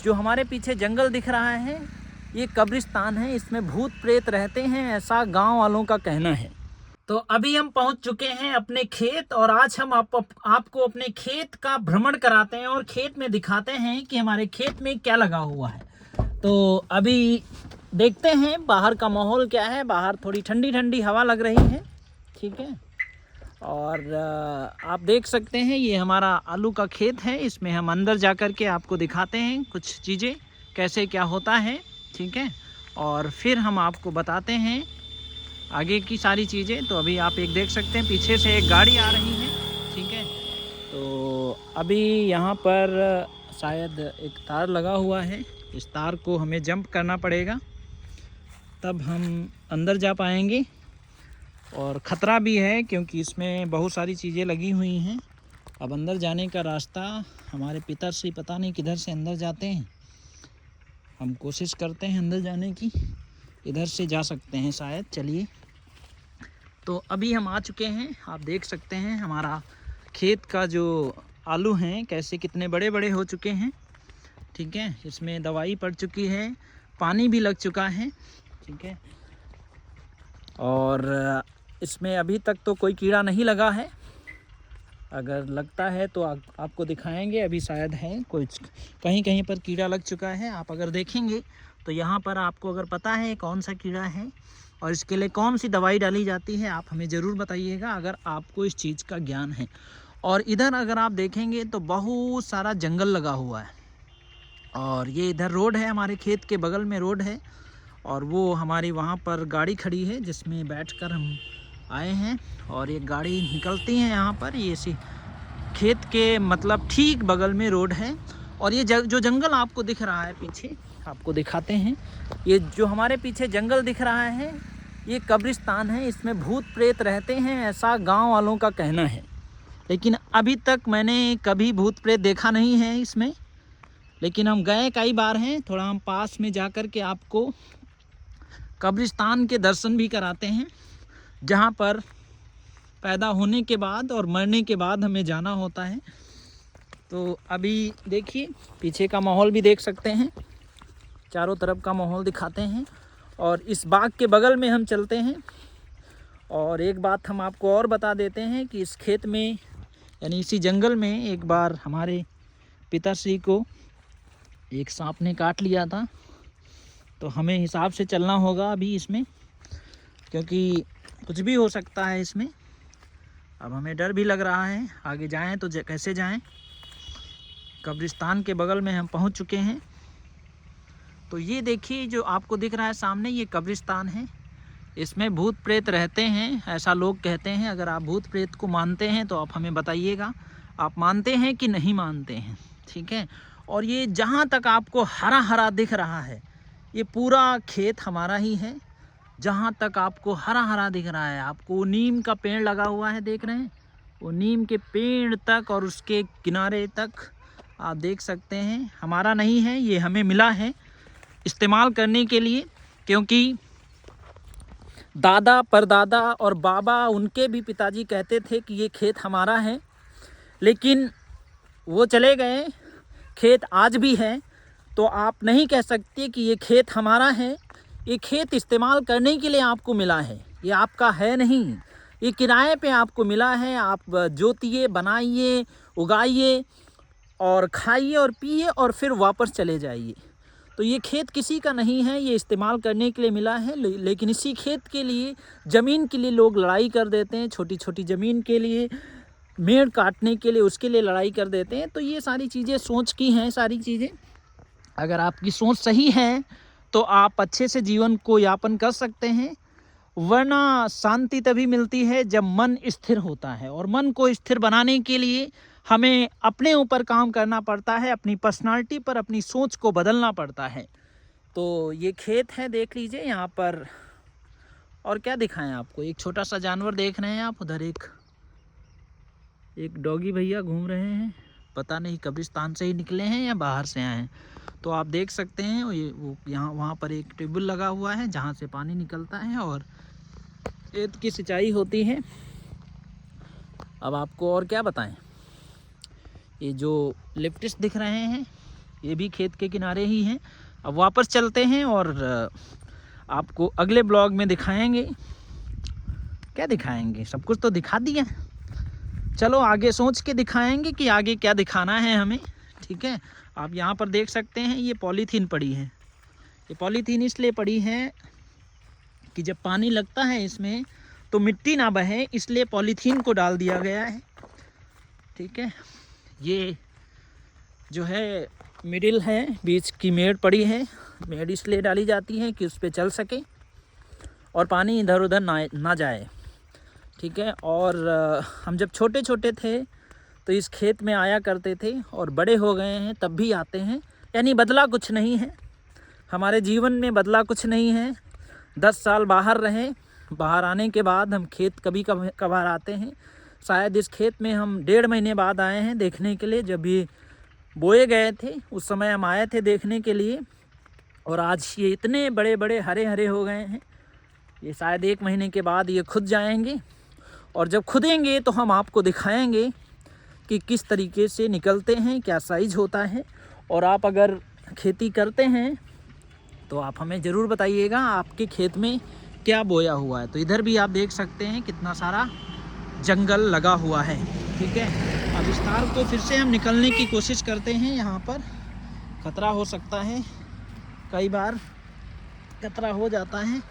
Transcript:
जो हमारे पीछे जंगल दिख रहा है ये कब्रिस्तान है, इसमें भूत प्रेत रहते हैं, ऐसा गांव वालों का कहना है। तो अभी हम पहुंच चुके हैं अपने खेत और आज हम आपको अपने खेत का भ्रमण कराते हैं और खेत में दिखाते हैं कि हमारे खेत में क्या लगा हुआ है। तो अभी देखते हैं बाहर का माहौल क्या है। बाहर थोड़ी ठंडी ठंडी हवा लग रही है, ठीक है। और आप देख सकते हैं ये हमारा आलू का खेत है। इसमें हम अंदर जा कर के आपको दिखाते हैं कुछ चीज़ें कैसे क्या होता है, ठीक है। और फिर हम आपको बताते हैं आगे की सारी चीज़ें। तो अभी आप एक देख सकते हैं पीछे से एक गाड़ी आ रही है, ठीक है। तो अभी यहाँ पर शायद एक तार लगा हुआ है, इस तार को हमें जंप करना पड़ेगा तब हम अंदर जा पाएंगे। और ख़तरा भी है क्योंकि इसमें बहुत सारी चीज़ें लगी हुई हैं। अब अंदर जाने का रास्ता हमारे पिताश्री पता नहीं किधर से अंदर जाते हैं। हम कोशिश करते हैं अंदर जाने की, इधर से जा सकते हैं शायद। चलिए, तो अभी हम आ चुके हैं। आप देख सकते हैं हमारा खेत का जो आलू हैं कैसे कितने बड़े बड़े हो चुके हैं, ठीक है। इसमें दवाई पड़ चुकी है, पानी भी लग चुका है, ठीक है। और इसमें अभी तक तो कोई कीड़ा नहीं लगा है, अगर लगता है तो आपको दिखाएंगे। अभी शायद है कुछ कहीं कहीं पर कीड़ा लग चुका है। आप अगर देखेंगे तो यहाँ पर आपको अगर पता है कौन सा कीड़ा है और इसके लिए कौन सी दवाई डाली जाती है, आप हमें ज़रूर बताइएगा अगर आपको इस चीज़ का ज्ञान है। और इधर अगर आप देखेंगे तो बहुत सारा जंगल लगा हुआ है और ये इधर रोड है, हमारे खेत के बगल में रोड है। और वो हमारी वहाँ पर गाड़ी खड़ी है जिसमें बैठकर हम आए हैं। और ये गाड़ी निकलती है यहाँ पर, ये इसी खेत के मतलब ठीक बगल में रोड है। और ये जो जंगल आपको दिख रहा है पीछे, आपको दिखाते हैं। ये जो हमारे पीछे जंगल दिख रहा है ये कब्रिस्तान है, इसमें भूत प्रेत रहते हैं, ऐसा गांव वालों का कहना है। लेकिन अभी तक मैंने कभी भूत प्रेत देखा नहीं है इसमें, लेकिन हम गए कई बार हैं। थोड़ा हम पास में जा कर के आपको कब्रिस्तान के दर्शन भी कराते हैं, जहाँ पर पैदा होने के बाद और मरने के बाद हमें जाना होता है। तो अभी देखिए पीछे का माहौल भी देख सकते हैं, चारों तरफ का माहौल दिखाते हैं। और इस बाग के बगल में हम चलते हैं। और एक बात हम आपको और बता देते हैं कि इस खेत में यानी इसी जंगल में एक बार हमारे पिताश्री को एक सांप ने काट लिया था। तो हमें हिसाब से चलना होगा अभी इसमें, क्योंकि कुछ भी हो सकता है इसमें। अब हमें डर भी लग रहा है, आगे जाएं तो कैसे जाएं। कब्रिस्तान के बगल में हम पहुंच चुके हैं। तो ये देखिए जो आपको दिख रहा है सामने, ये कब्रिस्तान है। इसमें भूत प्रेत रहते हैं, ऐसा लोग कहते हैं। अगर आप भूत प्रेत को मानते हैं तो आप हमें बताइएगा, आप मानते हैं कि नहीं मानते हैं, ठीक है। और ये जहाँ तक आपको हरा हरा दिख रहा है ये पूरा खेत हमारा ही है। जहाँ तक आपको हरा हरा दिख रहा है, आपको नीम का पेड़ लगा हुआ है, देख रहे हैं, वो नीम के पेड़ तक और उसके किनारे तक आप देख सकते हैं हमारा नहीं है, ये हमें मिला है इस्तेमाल करने के लिए। क्योंकि दादा परदादा और बाबा उनके भी पिताजी कहते थे कि ये खेत हमारा है, लेकिन वो चले गए, खेत आज भी है। तो आप नहीं कह सकते कि ये खेत हमारा है। ये खेत इस्तेमाल करने के लिए आपको मिला है, ये आपका है नहीं, ये किराए पे आपको मिला है। आप जोतिए, बनाइए, उगाइए और खाइए और पिए और फिर वापस चले जाइए। तो ये खेत किसी का नहीं है, ये इस्तेमाल करने के लिए मिला है। लेकिन इसी खेत के लिए, ज़मीन के लिए लोग लड़ाई कर देते हैं, छोटी छोटी ज़मीन के लिए, मेड़ काटने के लिए, उसके लिए लड़ाई कर देते हैं। तो ये सारी चीज़ें सोच की हैं, सारी चीज़ें। अगर आपकी सोच सही है तो आप अच्छे से जीवन को यापन कर सकते हैं, वरना शांति तभी मिलती है जब मन स्थिर होता है। और मन को स्थिर बनाने के लिए हमें अपने ऊपर काम करना पड़ता है, अपनी पर्सनालिटी पर, अपनी सोच को बदलना पड़ता है। तो ये खेत है, देख लीजिए यहाँ पर। और क्या दिखाएं आपको, एक छोटा सा जानवर देख रहे हैं आप, उधर एक डॉगी भैया घूम रहे हैं, पता नहीं कब्रिस्तान से ही निकले हैं या बाहर से आए हैं। तो आप देख सकते हैं वो यहाँ वहाँ पर एक ट्यूबवेल लगा हुआ है जहाँ से पानी निकलता है और खेत की सिंचाई होती है। अब आपको और क्या बताएं, ये जो लिप्टिस दिख रहे हैं ये भी खेत के किनारे ही हैं। अब वापस चलते हैं और आपको अगले ब्लॉग में दिखाएंगे। क्या दिखाएंगे, सब कुछ तो दिखा दिया। चलो आगे सोच के दिखाएंगे कि आगे क्या दिखाना है हमें। ठीक है, आप यहाँ पर देख सकते हैं ये पॉलीथीन पड़ी है। ये पॉलीथीन इसलिए पड़ी है कि जब पानी लगता है इसमें तो मिट्टी ना बहे, इसलिए पॉलीथीन को डाल दिया गया है। ठीक है, ये जो है मिडिल है, बीच की मेड़ पड़ी है। मेड़ इसलिए डाली जाती है कि उस पर चल सके और पानी इधर उधर ना जाए। ठीक है, और हम जब छोटे छोटे थे तो इस खेत में आया करते थे और बड़े हो गए हैं तब भी आते हैं। यानी बदला कुछ नहीं है, हमारे जीवन में बदला कुछ नहीं है। 10 साल बाहर रहे, बाहर आने के बाद हम खेत कभी कभार आते हैं। शायद इस खेत में हम 1.5 महीने बाद आए हैं देखने के लिए। जब ये बोए गए थे उस समय हम आए थे देखने के लिए, और आज ये इतने बड़े बड़े हरे हरे हो गए हैं। ये शायद 1 महीने के बाद ये खुद जाएंगे, और जब खुदेंगे तो हम आपको दिखाएंगे कि किस तरीके से निकलते हैं, क्या साइज़ होता है। और आप अगर खेती करते हैं तो आप हमें ज़रूर बताइएगा आपके खेत में क्या बोया हुआ है। तो इधर भी आप देख सकते हैं कितना सारा जंगल लगा हुआ है। ठीक है, अब इस तार को फिर से हम निकलने की कोशिश करते हैं। यहाँ पर खतरा हो सकता है, कई बार खतरा हो जाता है।